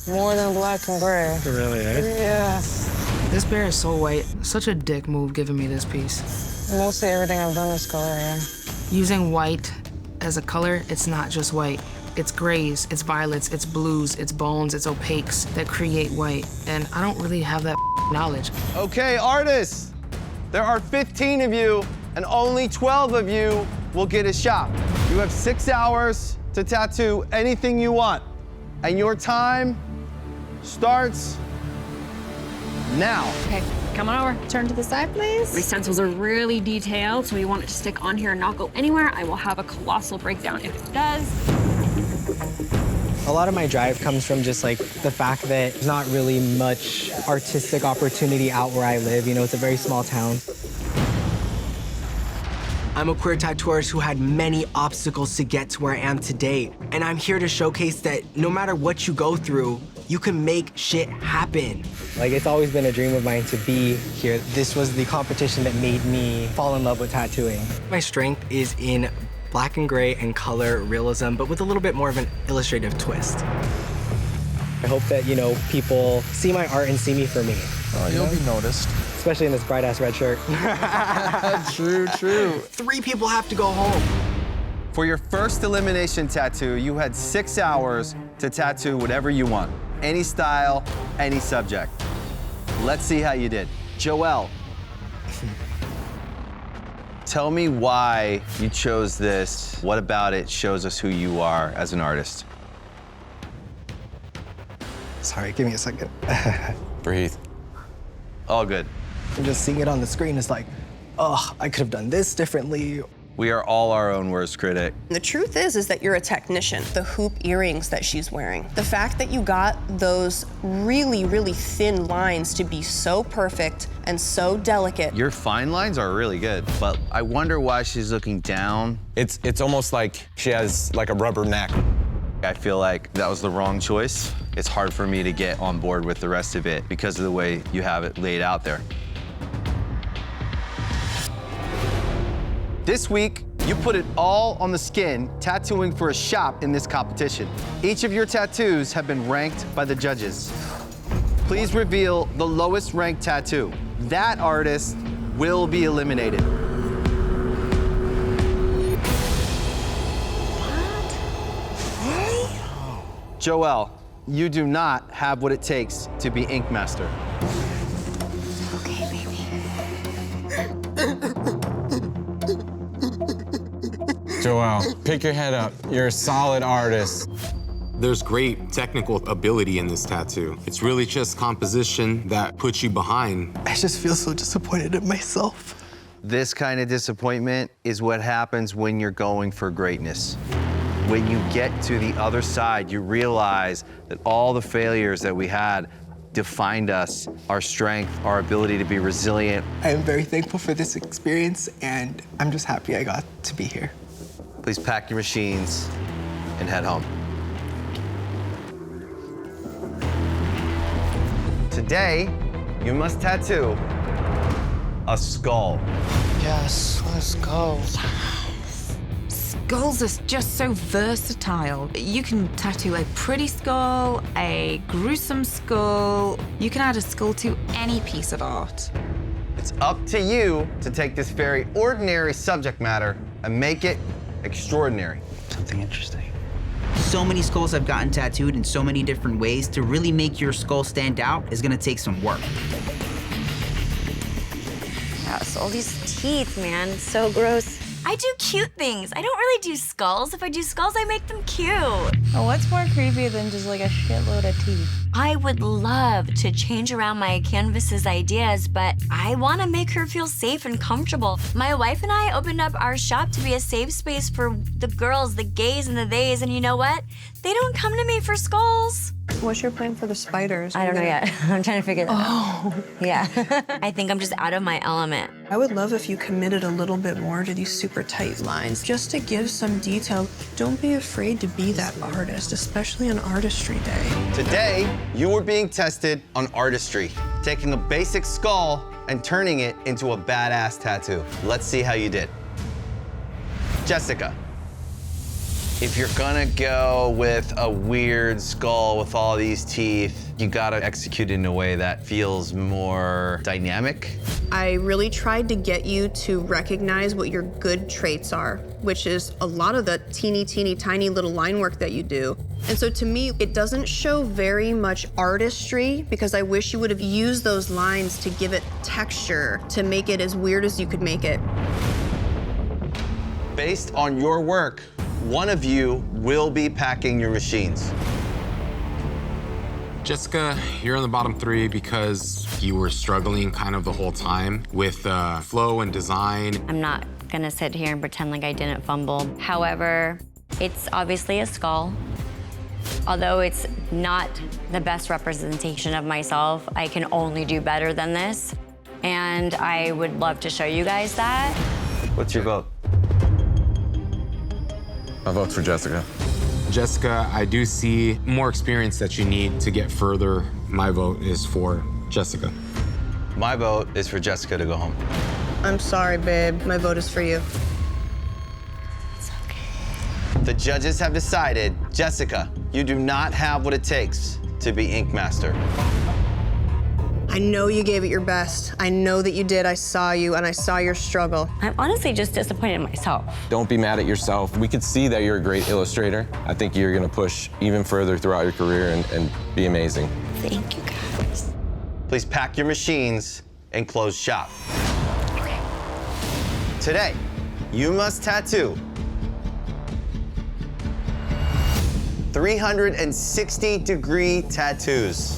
More than black and gray. Really, eh? Yeah. This bear is so white. Such a dick move giving me this piece. Mostly everything I've done is color, yeah. Using white as a color, it's not just white. It's grays, it's violets, it's blues, it's bones, it's opaques that create white. And I don't really have that knowledge. Okay, artists, there are 15 of you, and only 12 of you will get a shot. You have 6 hours to tattoo anything you want, and your time starts now. Okay, come on over. Turn to the side, please. My stencils are really detailed, so we want it to stick on here and not go anywhere. I will have a colossal breakdown if it does. A lot of my drive comes from just like the fact that there's not really much artistic opportunity out where I live. You know, it's a very small town. I'm a queer tattooist who had many obstacles to get to where I am today. And I'm here to showcase that no matter what you go through, you can make shit happen. Like, it's always been a dream of mine to be here. This was the competition that made me fall in love with tattooing. My strength is in black and gray and color realism, but with a little bit more of an illustrative twist. I hope that, you know, people see my art and see me for me. You'll be noticed. Especially in this bright-ass red shirt. True, true. 3 people have to go home. For your first elimination tattoo, you had 6 hours to tattoo whatever you want. Any style, any subject. Let's see how you did. Joelle, tell me why you chose this. What about it shows us who you are as an artist? Sorry, give me a second. Breathe. All good. And just seeing it on the screen is like, oh, I could have done this differently. We are all our own worst critic. The truth is that you're a technician. The hoop earrings that she's wearing, the fact that you got those really, really thin lines to be so perfect and so delicate. Your fine lines are really good, but I wonder why she's looking down. It's almost like she has like a rubber neck. I feel like that was the wrong choice. It's hard for me to get on board with the rest of it because of the way you have it laid out there. This week, you put it all on the skin, tattooing for a shop in this competition. Each of your tattoos have been ranked by the judges. Please reveal the lowest ranked tattoo. That artist will be eliminated. Joelle, you do not have what it takes to be Ink Master. Okay, baby. Joelle, pick your head up. You're a solid artist. There's great technical ability in this tattoo. It's really just composition that puts you behind. I just feel so disappointed in myself. This kind of disappointment is what happens when you're going for greatness. When you get to the other side, you realize that all the failures that we had defined us, our strength, our ability to be resilient. I am very thankful for this experience, and I'm just happy I got to be here. Please pack your machines and head home. Today, you must tattoo a skull. Yes, let's go. Skulls are just so versatile. You can tattoo a pretty skull, a gruesome skull. You can add a skull to any piece of art. It's up to you to take this very ordinary subject matter and make it extraordinary. Something interesting. So many skulls have gotten tattooed in so many different ways. To really make your skull stand out is gonna take some work. Yes, all these teeth, man. It's so gross. I do cute things. I don't really do skulls. If I do skulls, I make them cute. Oh, what's more creepy than just like a shitload of teeth? I would love to change around my canvas's ideas, but I want to make her feel safe and comfortable. My wife and I opened up our shop to be a safe space for the girls, the gays and the theys, and you know what? They don't come to me for skulls. What's your plan for the spiders? I don't know yet. I'm trying to figure that out. Yeah. I think I'm just out of my element. I would love if you committed a little bit more to these super tight lines, just to give some detail. Don't be afraid to be that artist, especially on Artistry Day. Today, you were being tested on artistry, taking a basic skull and turning it into a badass tattoo. Let's see how you did. Jessica. If you're gonna go with a weird skull with all these teeth, you gotta execute it in a way that feels more dynamic. I really tried to get you to recognize what your good traits are, which is a lot of the teeny, tiny little line work that you do. And so to me, it doesn't show very much artistry because I wish you would have used those lines to give it texture, to make it as weird as you could make it. Based on your work, one of you will be packing your machines. Jessica, you're in the bottom 3 because you were struggling kind of the whole time with flow and design. I'm not gonna sit here and pretend like I didn't fumble. However, it's obviously a skull. Although it's not the best representation of myself, I can only do better than this. And I would love to show you guys that. What's your vote? I vote for Jessica. Jessica, I do see more experience that you need to get further. My vote is for Jessica. My vote is for Jessica to go home. I'm sorry, babe. My vote is for you. It's okay. The judges have decided, Jessica, you do not have what it takes to be Ink Master. I know you gave it your best. I know that you did. I saw you, and I saw your struggle. I'm honestly just disappointed in myself. Don't be mad at yourself. We could see that you're a great illustrator. I think you're gonna push even further throughout your career and be amazing. Thank you, guys. Please pack your machines and close shop. Okay. Today, you must tattoo 360-degree tattoos.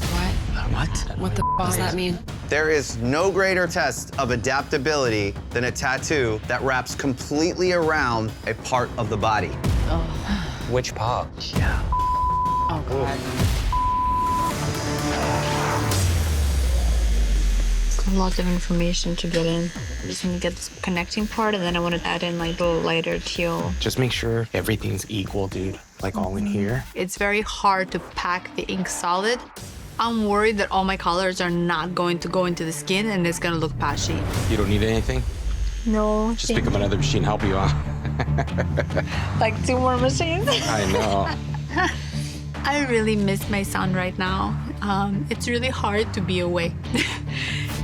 What the f does that mean? There is no greater test of adaptability than a tattoo that wraps completely around a part of the body. Which part? Yeah. Oh, God. It's a lot of information to get in. I just want to get this connecting part, and then I want to add in like a little lighter teal. Just make sure everything's equal, dude. Like all in here. It's very hard to pack the ink solid. I'm worried that all my colors are not going to go into the skin and it's gonna look patchy. You don't need anything? No. Just pick up another machine, help you out. Like 2 more machines? I know. I really miss my son right now. It's really hard to be away.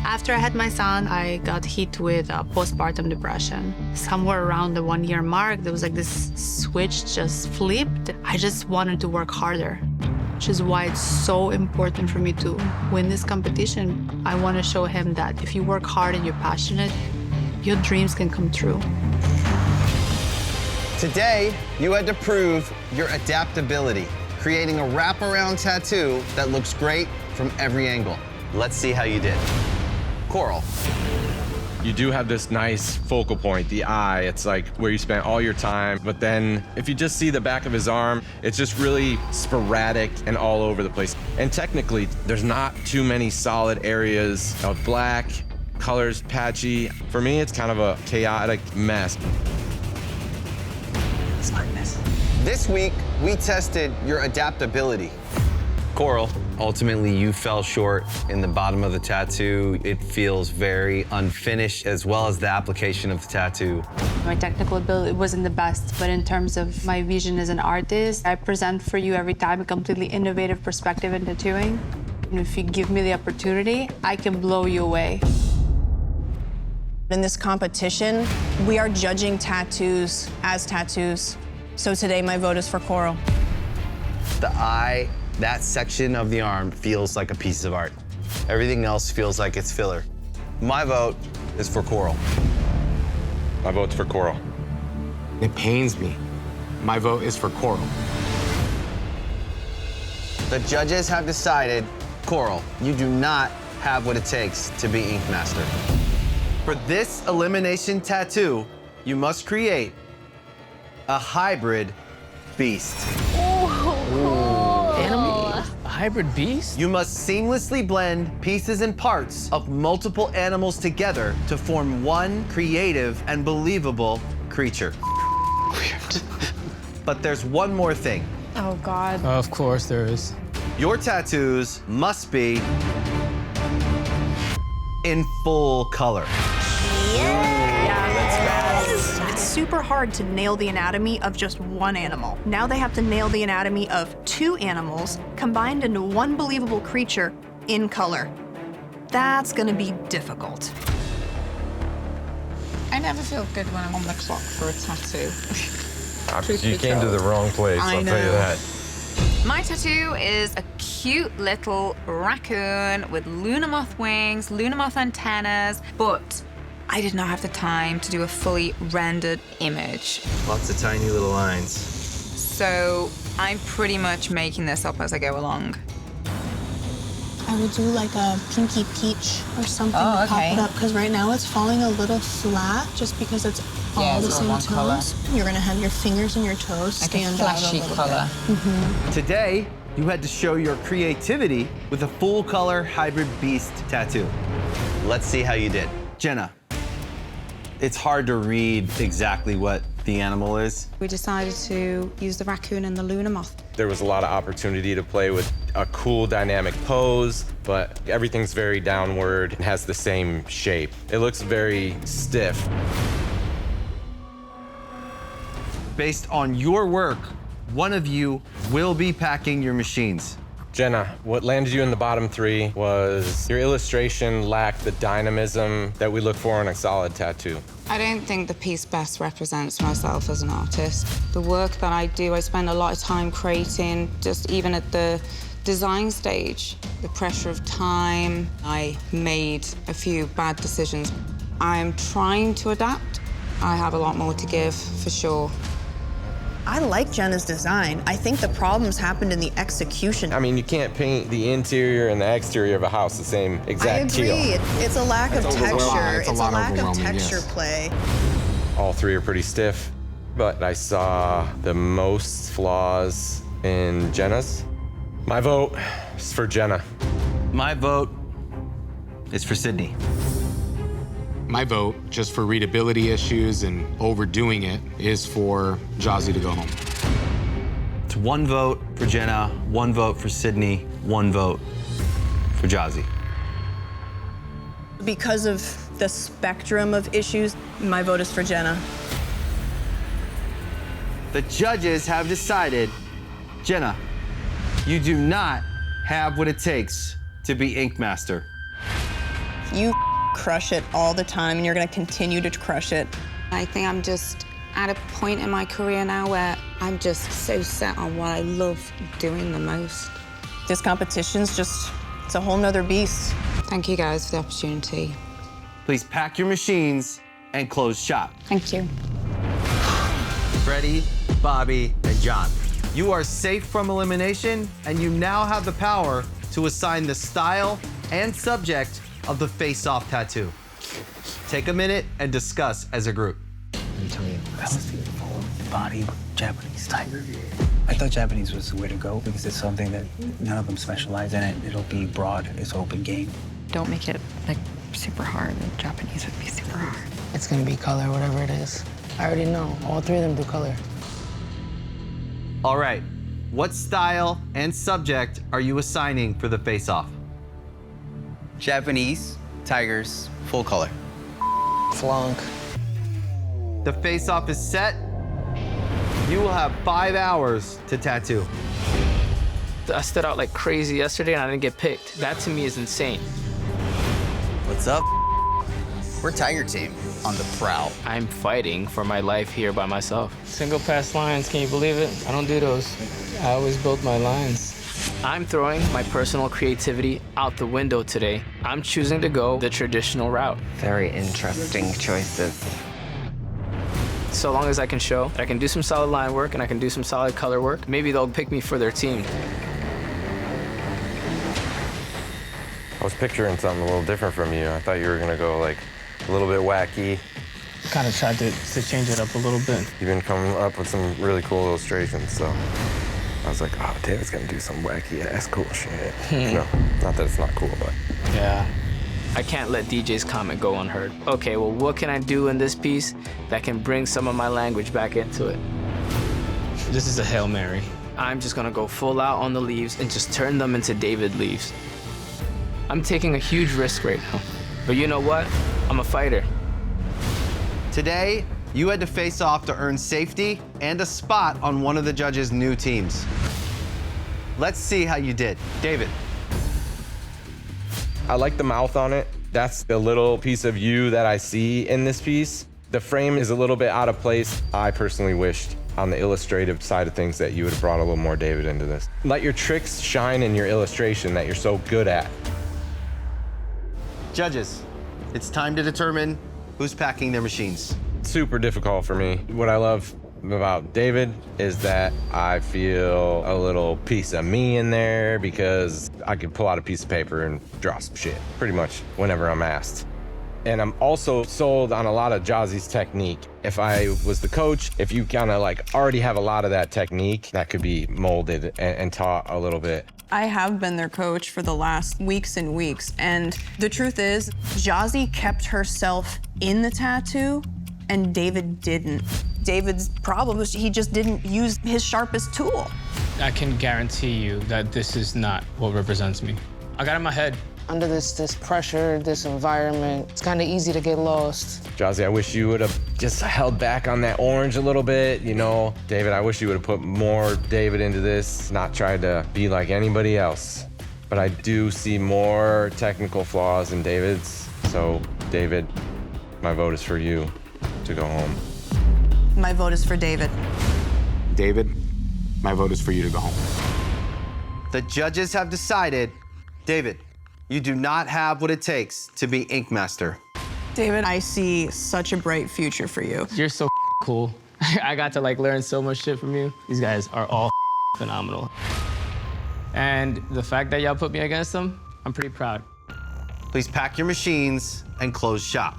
After I had my son, I got hit with postpartum depression. Somewhere around the 1-year mark, there was like this switch just flipped. I just wanted to work harder, which is why it's so important for me to win this competition. I want to show him that if you work hard and you're passionate, your dreams can come true. Today, you had to prove your adaptability, creating a wraparound tattoo that looks great from every angle. Let's see how you did. Coral. You do have this nice focal point, the eye. It's like where you spent all your time. But then if you just see the back of his arm, it's just really sporadic and all over the place. And technically, there's not too many solid areas of black, colors patchy. For me, it's kind of a chaotic mess. It's like this. This week, we tested your adaptability. Coral, ultimately you fell short in the bottom of the tattoo. It feels very unfinished, as well as the application of the tattoo. My technical ability wasn't the best, but in terms of my vision as an artist, I present for you every time a completely innovative perspective in tattooing. And if you give me the opportunity, I can blow you away. In this competition, we are judging tattoos as tattoos. So today, my vote is for Coral. The eye, that section of the arm feels like a piece of art. Everything else feels like it's filler. My vote is for Coral. My vote's for Coral. It pains me. My vote is for Coral. The judges have decided, Coral, you do not have what it takes to be Ink Master. For this elimination tattoo, you must create a hybrid beast. A hybrid beast? You must seamlessly blend pieces and parts of multiple animals together to form one creative and believable creature. Weird. But there's one more thing. Oh, God. Of course there is. Your tattoos must be in full color. Yeah, let's go. It's super hard to nail the anatomy of just one animal. Now they have to nail the anatomy of 2 animals combined into one believable creature in color. That's gonna be difficult. I never feel good when I'm on the clock for a tattoo. You came to the wrong place, I'll tell you that. My tattoo is a cute little raccoon with Luna moth wings, Luna moth antennas, but I did not have the time to do a fully rendered image. Lots of tiny little lines. So I'm pretty much making this up as I go along. I would do like a pinky peach or something to pop it up, because right now it's falling a little flat just because it's all the same tones. Color. You're gonna have your fingers and your toes stand out a little color. bit. Today, you had to show your creativity with a full color hybrid beast tattoo. Let's see how you did. Jenna, it's hard to read exactly what the animal is. We decided to use the raccoon and the Luna moth. There was a lot of opportunity to play with a cool dynamic pose, but everything's very downward and has the same shape. It looks very stiff. Based on your work, one of you will be packing your machines. Jenna, what landed you in the bottom 3 was your illustration lacked the dynamism that we look for in a solid tattoo. I don't think the piece best represents myself as an artist. The work that I do, I spend a lot of time creating, just even at the design stage, the pressure of time. I made a few bad decisions. I'm trying to adapt. I have a lot more to give, for sure. I like Jenna's design. I think the problems happened in the execution. I mean, you can't paint the interior and the exterior of a house the same exact teal. I agree. It's a lack of texture. It's It's a a lot lack of overwhelming, texture yes. play. All 3 are pretty stiff, but I saw the most flaws in Jenna's. My vote is for Jenna. My vote is for Sydney. My vote, just for readability issues and overdoing it, is for Jazzy to go home. It's 1 vote for Jenna, 1 vote for Sydney, 1 vote for Jazzy. Because of the spectrum of issues, my vote is for Jenna. The judges have decided, Jenna, you do not have what it takes to be Ink Master. You crush it all the time, and you're gonna continue to crush it. I think I'm just at a point in my career now where I'm just so set on what I love doing the most. This competition's just, it's a whole nother beast. Thank you guys for the opportunity. Please pack your machines and close shop. Thank you. Freddie, Bobby, and John. You are safe from elimination, and you now have the power to assign the style and subject of the face-off tattoo. Take a minute and discuss as a group. I'm telling you, I was thinking full body Japanese tiger. I thought Japanese was the way to go because it's something that none of them specialize in it. It'll be broad, it's open game. Don't make it like super hard. The Japanese would be super hard. It's gonna be color, whatever it is. I already know, all 3 of them do color. All right, what style and subject are you assigning for the face-off? Japanese, tigers, full color. Flunk. The face-off is set. You will have 5 hours to tattoo. I stood out like crazy yesterday and I didn't get picked. That to me is insane. What's up? We're Tiger Team on the prowl. I'm fighting for my life here by myself. Single pass lines, can you believe it? I don't do those. I always build my lines. I'm throwing my personal creativity out the window today. I'm choosing to go the traditional route. Very interesting choices. So long as I can show that I can do some solid line work and I can do some solid color work, maybe they'll pick me for their team. I was picturing something a little different from you. I thought you were gonna go like a little bit wacky. Kind of tried to change it up a little bit. You've been coming up with some really cool illustrations, so I was like, oh, David's gonna do some wacky ass cool shit. You know, not that it's not cool, but. Yeah. I can't let DJ's comment go unheard. Okay, well, what can I do in this piece that can bring some of my language back into it? This is a Hail Mary. I'm just gonna go full out on the leaves and just turn them into David leaves. I'm taking a huge risk right now. But you know what? I'm a fighter. Today, You had to face off to earn safety and a spot on one of the judges' new teams. Let's see how you did. David. I like the mouth on it. That's the little piece of you that I see in this piece. The frame is a little bit out of place. I personally wished on the illustrative side of things that you would have brought a little more David into this. Let your tricks shine in your illustration that you're so good at. Judges, it's time to determine who's packing their machines. Super difficult for me. What I love about David is that I feel a little piece of me in there because I can pull out a piece of paper and draw some shit pretty much whenever I'm asked. And I'm also sold on a lot of Jazzy's technique. If I was the coach, if you kind of like already have a lot of that technique, that could be molded and taught a little bit. I have been their coach for the last weeks and weeks, and the truth is, Jazzy kept herself in the tattoo, and David didn't. David's problem was he just didn't use his sharpest tool. I can guarantee you that this is not what represents me. I got in my head. Under this pressure, this environment, it's kind of easy to get lost. Jazzy, I wish you would have just held back on that orange a little bit, you know. David, I wish you would have put more David into this, not tried to be like anybody else. But I do see more technical flaws in David's. So, David, my vote is for you to go home. My vote is for David. David, my vote is for you to go home. The judges have decided, David, you do not have what it takes to be Ink Master. David, I see such a bright future for you. You're so cool. I got to like learn so much shit from you. These guys are all phenomenal. And the fact that y'all put me against them, I'm pretty proud. Please pack your machines and close shop.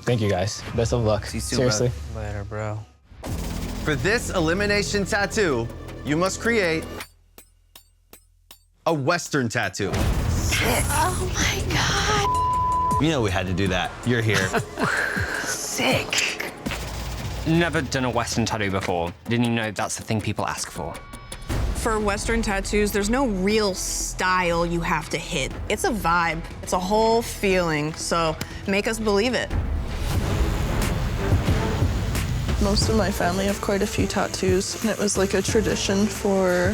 Thank you guys. Best of luck. See you soon, Seriously. Later, bro. For this elimination tattoo, you must create a Western tattoo. Oh my God. You know we had to do that. You're here. Sick. Never done a Western tattoo before. Didn't even know that's the thing people ask for. For Western tattoos, there's no real style you have to hit. It's a vibe. It's a whole feeling, so make us believe it. Most of my family have quite a few tattoos, and it was like a tradition for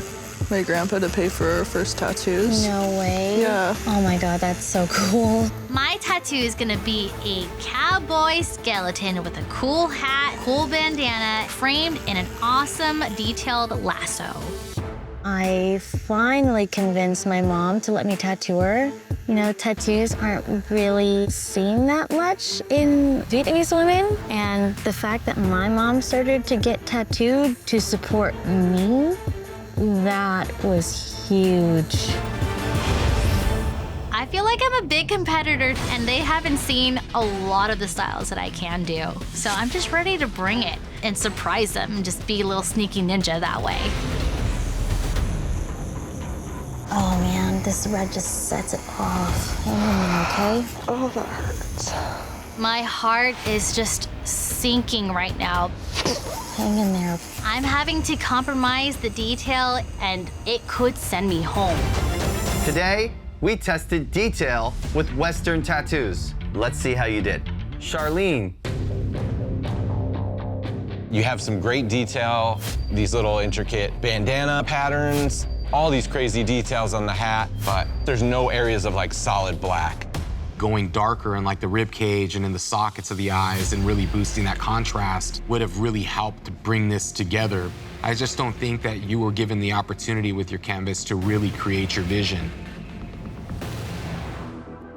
my grandpa to pay for our first tattoos. No way. Yeah. Oh my God, that's so cool. My tattoo is gonna be a cowboy skeleton with a cool hat, cool bandana, framed in an awesome detailed lasso. I finally convinced my mom to let me tattoo her. You know, tattoos aren't really seen that much in Vietnamese women. And the fact that my mom started to get tattooed to support me, that was huge. I feel like I'm a big competitor and they haven't seen a lot of the styles that I can do. So I'm just ready to bring it and surprise them and just be a little sneaky ninja that way. Oh man, this red just sets it off. Hang in there, okay? Oh, that hurts. My heart is just sinking right now. Hang in there. I'm having to compromise the detail and it could send me home. Today, we tested detail with Western tattoos. Let's see how you did. Charlene. You have some great detail, these little intricate bandana patterns, all these crazy details on the hat, but there's no areas of like solid black. Going darker in like the rib cage and in the sockets of the eyes and really boosting that contrast would have really helped bring this together. I just don't think that you were given the opportunity with your canvas to really create your vision.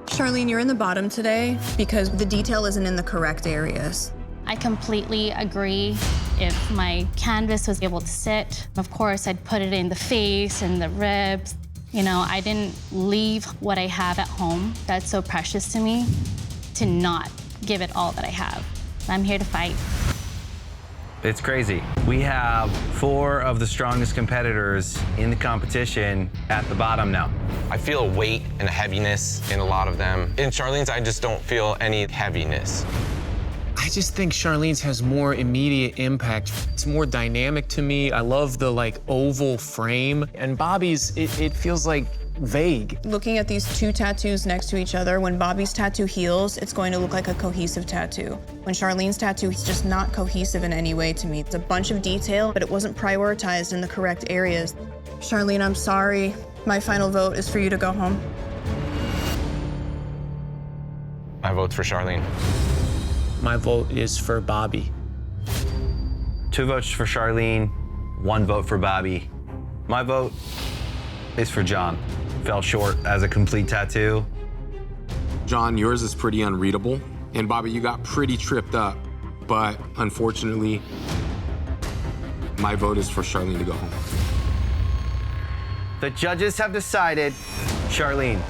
Charlene, you're in the bottom today because the detail isn't in the correct areas. I completely agree. If my canvas was able to sit, of course, I'd put it in the face and the ribs. You know, I didn't leave what I have at home. That's so precious to me, to not give it all that I have. I'm here to fight. It's crazy. We have 4 of the strongest competitors in the competition at the bottom now. I feel a weight and a heaviness in a lot of them. In Charlene's, I just don't feel any heaviness. I just think Charlene's has more immediate impact. It's more dynamic to me. I love the like oval frame. And Bobby's, it feels like vague. Looking at these two tattoos next to each other, when Bobby's tattoo heals, it's going to look like a cohesive tattoo. When Charlene's tattoo, it's just not cohesive in any way to me. It's a bunch of detail, but it wasn't prioritized in the correct areas. Charlene, I'm sorry. My final vote is for you to go home. My vote's for Charlene. My vote is for Bobby. 2 votes for Charlene, 1 vote for Bobby. My vote is for John. Fell short as a complete tattoo. John, yours is pretty unreadable. And Bobby, you got pretty tripped up. But unfortunately, my vote is for Charlene to go home. The judges have decided, Charlene,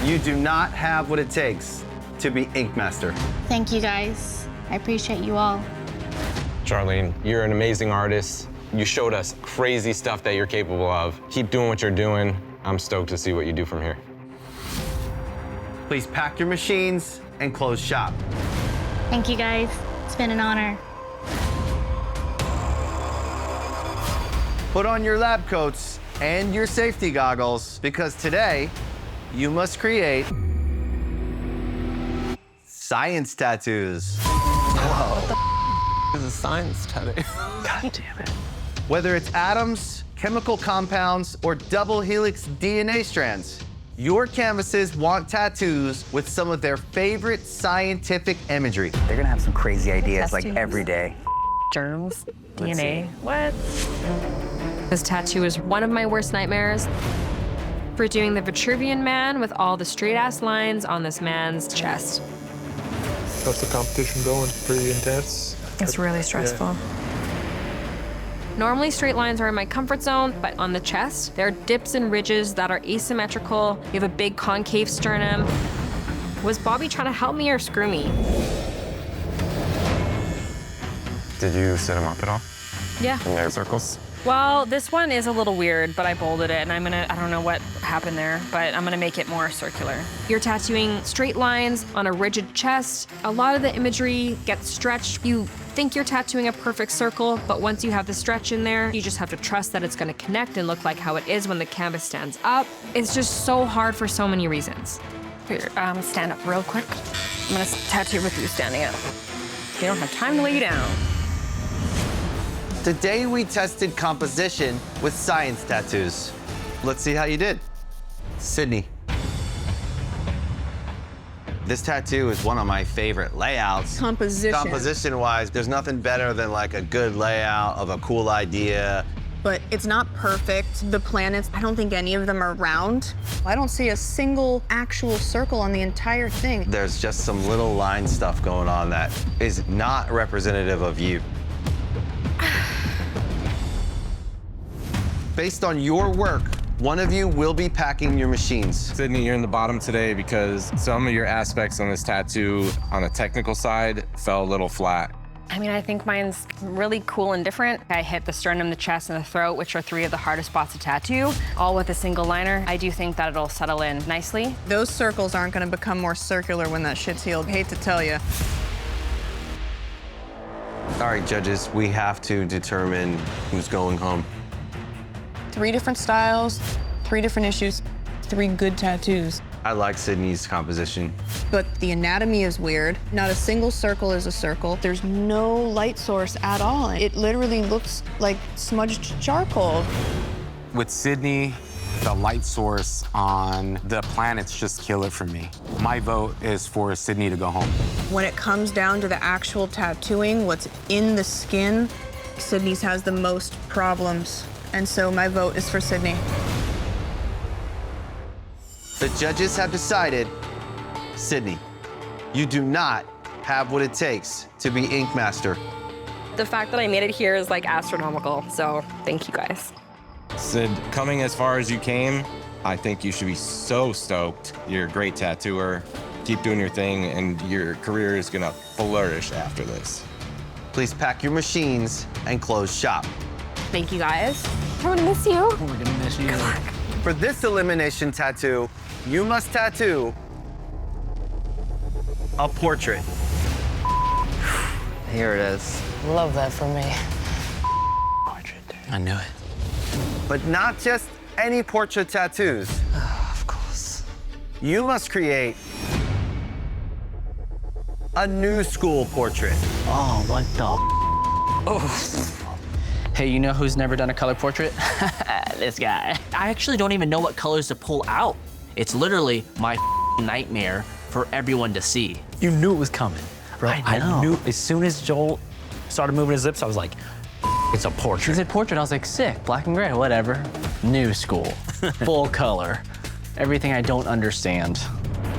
you do not have what it takes to be Ink Master. Thank you guys. I appreciate you all. Charlene, you're an amazing artist. You showed us crazy stuff that you're capable of. Keep doing what you're doing. I'm stoked to see what you do from here. Please pack your machines and close shop. Thank you guys. It's been an honor. Put on your lab coats and your safety goggles, because today you must create science tattoos. What the is a science tattoo? God damn it. Whether it's atoms, chemical compounds, or double helix DNA strands, your canvases want tattoos with some of their favorite scientific imagery. They're gonna have some crazy ideas like every day. Germs, DNA, what? This tattoo is one of my worst nightmares. We're doing the Vitruvian Man with all the straight-ass lines on this man's chest. How's the competition going? Pretty intense? It's really stressful. Normally, straight lines are in my comfort zone, but on the chest, there are dips and ridges that are asymmetrical. You have a big concave sternum. Was Bobby trying to help me or screw me? Did you set him up at all? Yeah. In their circles? Well, this one is a little weird, but I bolded it, and I don't know what happened there, but I'm gonna make it more circular. You're tattooing straight lines on a rigid chest. A lot of the imagery gets stretched. You think you're tattooing a perfect circle, but once you have the stretch in there, you just have to trust that it's gonna connect and look like how it is when the canvas stands up. It's just so hard for so many reasons. Here, stand up real quick. I'm gonna tattoo with you standing up. You don't have time to lay you down. Today we tested composition with science tattoos. Let's see how you did. Sydney. This tattoo is one of my favorite layouts. Composition-wise, there's nothing better than like a good layout of a cool idea. But it's not perfect. The planets, I don't think any of them are round. I don't see a single actual circle on the entire thing. There's just some little line stuff going on that is not representative of you. Based on your work, one of you will be packing your machines. Sydney, you're in the bottom today because some of your aspects on this tattoo on the technical side fell a little flat. I mean, I think mine's really cool and different. I hit the sternum, the chest, and the throat, which are 3 of the hardest spots to tattoo, all with a single liner. I do think that it'll settle in nicely. Those circles aren't gonna become more circular when that shit's healed. Hate to tell you. All right, judges, we have to determine who's going home. 3 different styles, 3 different issues, 3 good tattoos. I like Sydney's composition. But the anatomy is weird. Not a single circle is a circle. There's no light source at all. It literally looks like smudged charcoal. With Sydney, the light source on the planets just kill it for me. My vote is for Sydney to go home. When it comes down to the actual tattooing, what's in the skin, Sydney's has the most problems. And so my vote is for Sydney. The judges have decided, Sydney, you do not have what it takes to be Ink Master. The fact that I made it here is like astronomical, so thank you guys. Sid, coming as far as you came, I think you should be so stoked. You're a great tattooer. Keep doing your thing, and your career is gonna flourish after this. Please pack your machines and close shop. Thank you guys. I'm gonna miss you. We're gonna miss you. For this elimination tattoo, you must tattoo a portrait. Here it is. Love that for me. I knew it. But not just any portrait tattoos. Of course. You must create a new school portrait. Oh, what the? Oh. Hey, you know who's never done a color portrait? This guy. I actually don't even know what colors to pull out. It's literally my nightmare for everyone to see. You knew it was coming, bro. I know. knew as soon as Joel started moving his lips, I was like, it's a portrait. He said portrait, I was like, sick, black and gray, whatever. New school, full color, everything I don't understand.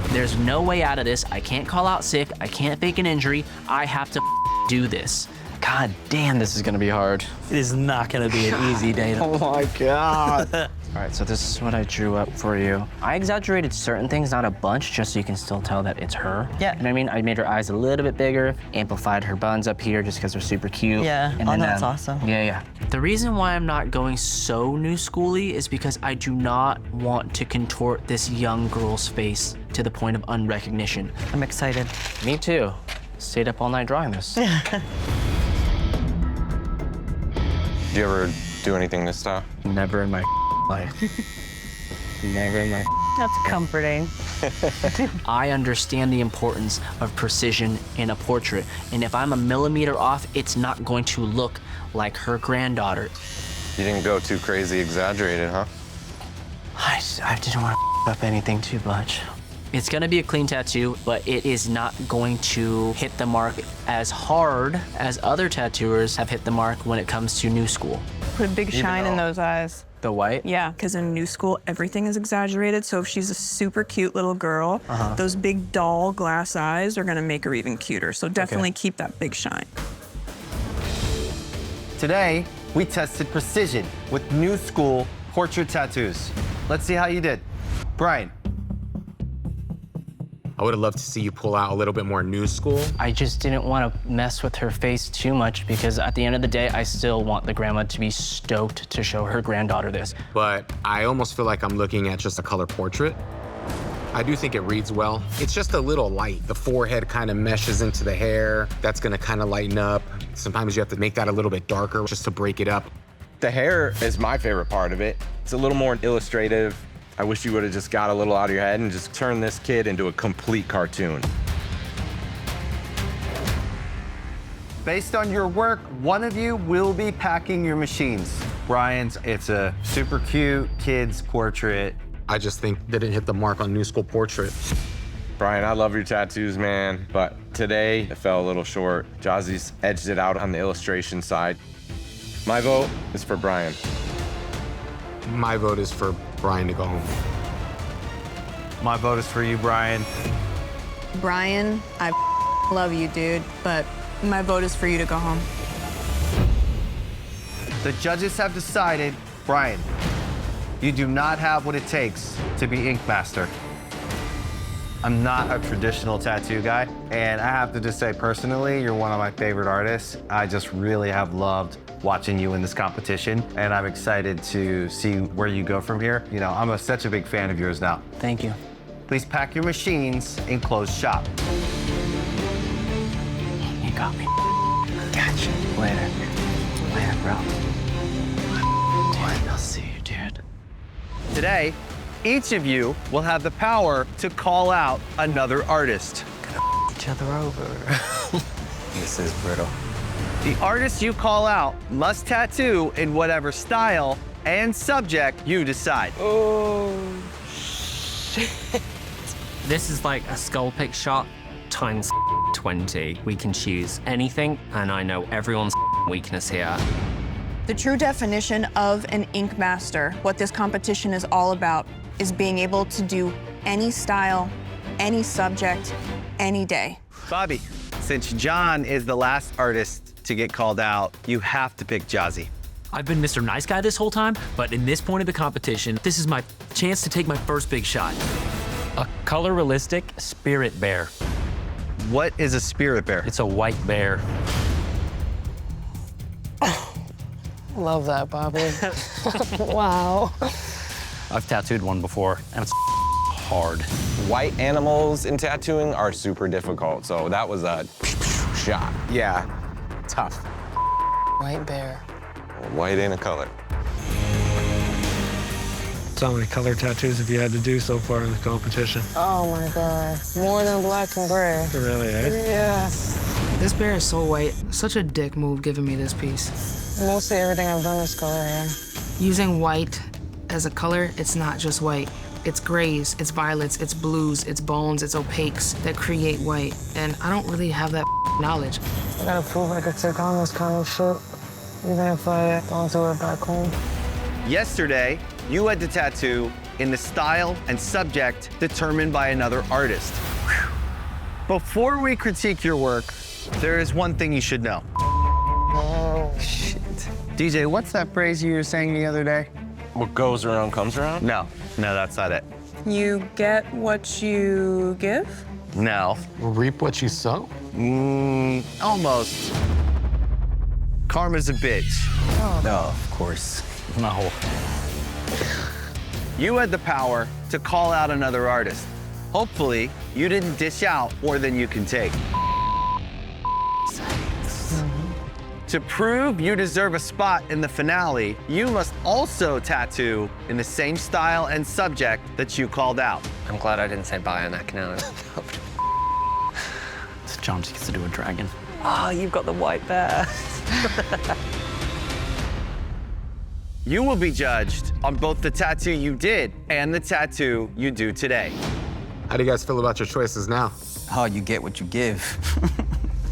There's no way out of this. I can't call out sick, I can't fake an injury. I have to do this. God damn, this is gonna be hard. It is not gonna be an easy day. Oh my God. All right, so this is what I drew up for you. I exaggerated certain things, not a bunch, just so you can still tell that it's her. Yeah. You know what I mean? I made her eyes a little bit bigger, amplified her buns up here just because they're super cute. Yeah, And then, that's awesome. Yeah. The reason why I'm not going so new schooly is because I do not want to contort this young girl's face to the point of unrecognition. I'm excited. Me too. Stayed up all night drawing this. Do you ever do anything this style? Never in my life. Never in my. That's comforting. I understand the importance of precision in a portrait, and if I'm a millimeter off, it's not going to look like her granddaughter. You didn't go too crazy exaggerated, huh? I didn't want to up anything too much. It's gonna be a clean tattoo, but it is not going to hit the mark as hard as other tattooers have hit the mark when it comes to new school. Put a big shine in those eyes. The white? Yeah, because in new school, everything is exaggerated. So if she's a super cute little girl, those big doll glass eyes are gonna make her even cuter. So definitely keep that big shine. Today, we tested precision with new school portrait tattoos. Let's see how you did. Brian. I would have loved to see you pull out a little bit more new school. I just didn't want to mess with her face too much because at the end of the day, I still want the grandma to be stoked to show her granddaughter this. But I almost feel like I'm looking at just a color portrait. I do think it reads well. It's just a little light. The forehead kind of meshes into the hair. That's gonna kind of lighten up. Sometimes you have to make that a little bit darker just to break it up. The hair is my favorite part of it. It's a little more illustrative. I wish you would have just got a little out of your head and just turned this kid into a complete cartoon. Based on your work, one of you will be packing your machines. Brian's, it's a super cute kid's portrait. I just think they didn't hit the mark on new school portrait. Brian, I love your tattoos, man, but today it fell a little short. Jazzy's edged it out on the illustration side. My vote is for Brian. My vote is for Brian to go home. My vote is for you, Brian. Brian, I love you, dude, but my vote is for you to go home. The judges have decided, Brian, you do not have what it takes to be Ink Master. I'm not a traditional tattoo guy, and I have to just say personally, you're one of my favorite artists. I just really have loved watching you in this competition, and I'm excited to see where you go from here. You know, I'm such a big fan of yours now. Thank you. Please pack your machines and close shop. You got me. Gotcha. Later. Later, bro. Dude, I'll see you, dude. Today, each of you will have the power to call out another artist. Gonna each other over. This is brittle. The artist you call out must tattoo in whatever style and subject you decide. Oh, shit. This is like a skull pick shot times 20. We can choose anything, and I know everyone's weakness here. The true definition of an ink master, what this competition is all about, is being able to do any style, any subject, any day. Bobby, since John is the last artist to get called out, you have to pick Jazzy. I've been Mr. Nice Guy this whole time, but in this point of the competition, this is my chance to take my first big shot. A color realistic spirit bear. What is a spirit bear? It's a white bear. Love that, Bobby. Wow. I've tattooed one before, and it's hard. White animals in tattooing are super difficult, so that was a shot. Yeah, tough. White bear. White ain't a color. So how many color tattoos have you had to do so far in the competition? Oh my God, more than black and gray. Really, eh? Yes. This bear is so white. Such a dick move giving me this piece. Mostly everything I've done is color, yeah. Using white as a color, it's not just white. It's grays, it's violets, it's blues, it's bones, it's opaques that create white. And I don't really have that knowledge. I gotta prove I could take on this kind of shit, even if I don't do it back home. Yesterday, you had to tattoo in the style and subject determined by another artist. Whew. Before we critique your work, there is one thing you should know. Oh, shit. DJ, what's that phrase you were saying the other day? What goes around comes around? No, that's not it. You get what you give? No. Reap what you sow? Almost. Karma's a bitch. Oh, no, of course. No. You had the power to call out another artist. Hopefully, you didn't dish out more than you can take. To prove you deserve a spot in the finale, you must also tattoo in the same style and subject that you called out. I'm glad I didn't say bye on that canal. So John just gets to do a dragon. Oh, you've got the white bear. You will be judged on both the tattoo you did and the tattoo you do today. How do you guys feel about your choices now? Oh, you get what you give.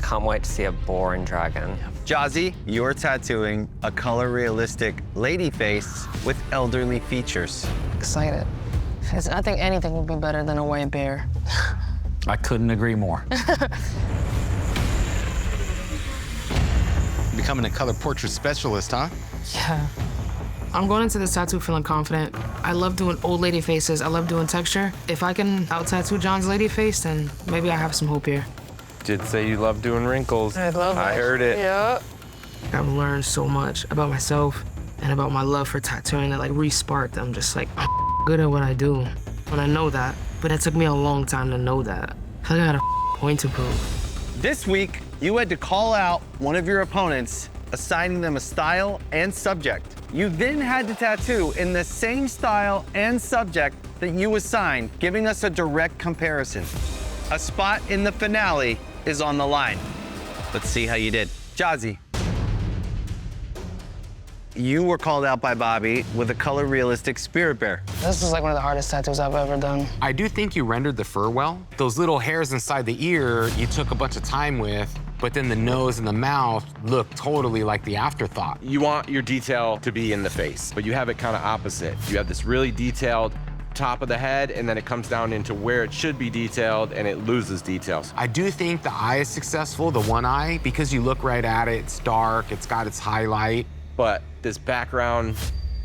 Can't wait to see a boring dragon. Jazzy, you're tattooing a color realistic lady face with elderly features. Excited. I think anything would be better than a white bear. I couldn't agree more. Becoming a color portrait specialist, huh? Yeah. I'm going into this tattoo feeling confident. I love doing old lady faces. I love doing texture. If I can out-tattoo John's lady face, then maybe I have some hope here. Did say you love doing wrinkles. I love it. I heard it. Yeah. I've learned so much about myself and about my love for tattooing that like re-sparked. I'm just like, I'm good at what I do. And I know that, but it took me a long time to know that. I feel like I got a point to prove. This week, you had to call out one of your opponents, assigning them a style and subject. You then had to tattoo in the same style and subject that you assigned, giving us a direct comparison. A spot in the finale is on the line. Let's see how you did. Jazzy, you were called out by Bobby with a color realistic spirit bear. This is like one of the hardest tattoos I've ever done. I do think you rendered the fur well. Those little hairs inside the ear, you took a bunch of time with, but then the nose and the mouth look totally like the afterthought. You want your detail to be in the face, but you have it kind of opposite. You have this really detailed top of the head, and then it comes down into where it should be detailed, and it loses details. I do think the eye is successful, the one eye, because you look right at it, it's dark, it's got its highlight. But this background,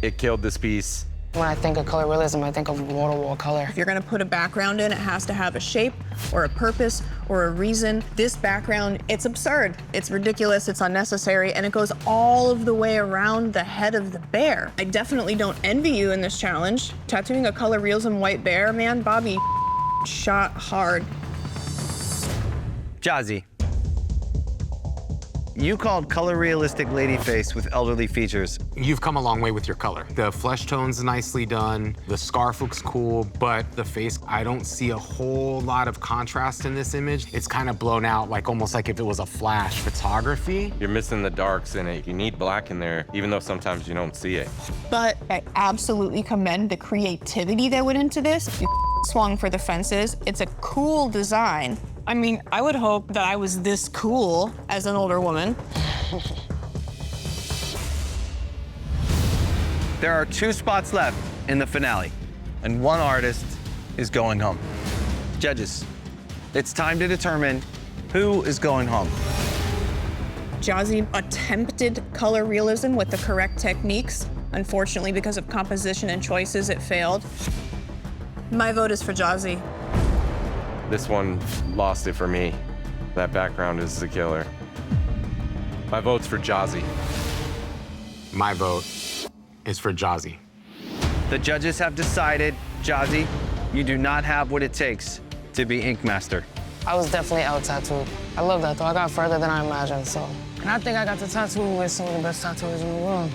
it killed this piece. When I think of color realism, I think of wall-to-wall color. If you're gonna put a background in, it has to have a shape or a purpose or a reason. This background, it's absurd, it's ridiculous, it's unnecessary, and it goes all of the way around the head of the bear. I definitely don't envy you in this challenge. Tattooing a color realism white bear, man, Bobby shot hard. Jazzy, you called color realistic lady face with elderly features. You've come a long way with your color. The flesh tone's nicely done, the scarf looks cool, but the face, I don't see a whole lot of contrast in this image. It's kind of blown out, like almost like if it was a flash photography. You're missing the darks in it. You need black in there, even though sometimes you don't see it. But I absolutely commend the creativity that went into this. You swung for the fences. It's a cool design. I mean, I would hope that I was this cool as an older woman. There are 2 spots left in the finale, and one artist is going home. Judges, it's time to determine who is going home. Jazzy attempted color realism with the correct techniques. Unfortunately, because of composition and choices, it failed. My vote is for Jazzy. This one lost it for me. That background is the killer. My vote's for Jazzy. My vote is for Jazzy. The judges have decided, Jazzy, you do not have what it takes to be Ink Master. I was definitely out-tattooed. I love that, though. I got further than I imagined, so. And I think I got to tattoo with some of the best tattooers in the world.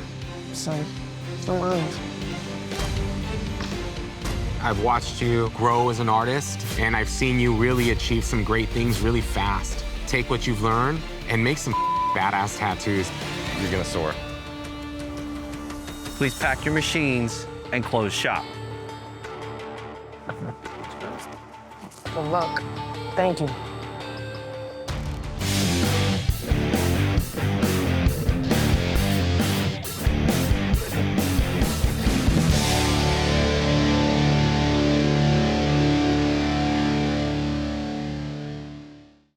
So, I'm honest. I've watched you grow as an artist, and I've seen you really achieve some great things really fast. Take what you've learned and make some badass tattoos. You're gonna soar. Please pack your machines and close shop. Good luck. Thank you.